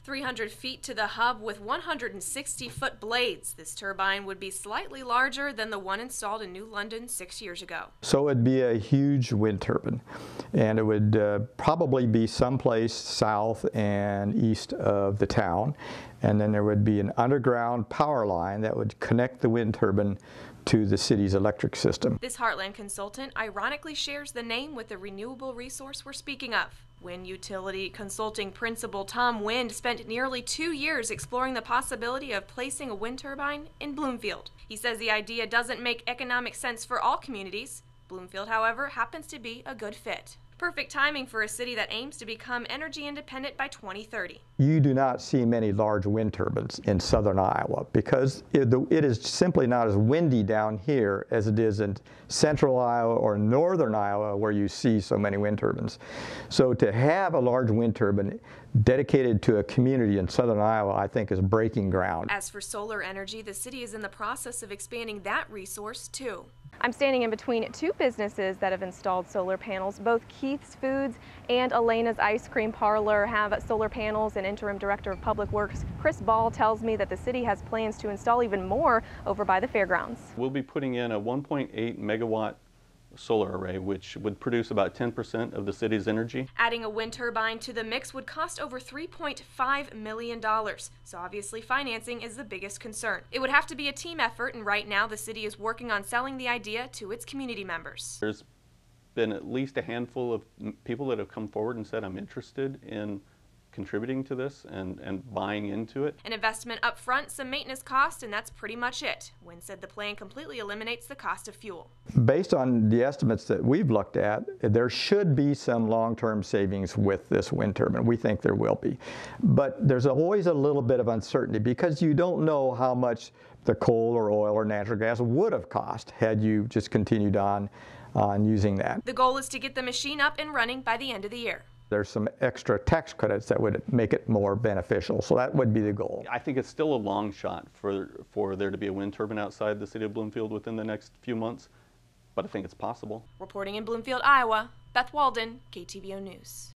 300 feet to the hub with 160-foot blades. This turbine would be slightly larger than the one installed in New London 6 years ago. So it'd be a huge wind turbine, and it would probably be someplace south and east of the town, and then there would be an underground power line that would connect the wind turbine to the city's electric system. This Heartland consultant ironically shares the name with the renewable resource we're speaking of. Wind utility consulting principal Tom Wind spent nearly 2 years exploring the possibility of placing a wind turbine in Bloomfield. He says the idea doesn't make economic sense for all communities. Bloomfield, however, happens to be a good fit. Perfect timing for a city that aims to become energy independent by 2030. You do not see many large wind turbines in southern Iowa because it is simply not as windy down here as it is in central Iowa or northern Iowa where you see so many wind turbines. So to have a large wind turbine dedicated to a community in southern Iowa, I think, is breaking ground. As for solar energy, the city is in the process of expanding that resource too. I'm standing in between two businesses that have installed solar panels. Both Keith's Foods and Elena's Ice Cream Parlor have solar panels, and Interim Director of Public Works Chris Ball tells me that the city has plans to install even more over by the fairgrounds. We'll be putting in a 1.8 megawatt solar array, which would produce about 10% of the city's energy. Adding a wind turbine to the mix would cost over $3.5 million, so obviously financing is the biggest concern. It would have to be a team effort, and right now the city is working on selling the idea to its community members. There's been at least a handful of people that have come forward and said, I'm interested in contributing to this and buying into it. An investment up front, some maintenance cost, and that's pretty much it. Wynn said the plan completely eliminates the cost of fuel. Based on the estimates that we've looked at, there should be some long-term savings with this wind turbine. We think there will be. But there's always a little bit of uncertainty because you don't know how much the coal or oil or natural gas would have cost had you just continued on using that. The goal is to get the machine up and running by the end of the year. There's some extra tax credits that would make it more beneficial, so that would be the goal. I think it's still a long shot for there to be a wind turbine outside the city of Bloomfield within the next few months, but I think it's possible. Reporting in Bloomfield, Iowa, Beth Walden, KTVO News.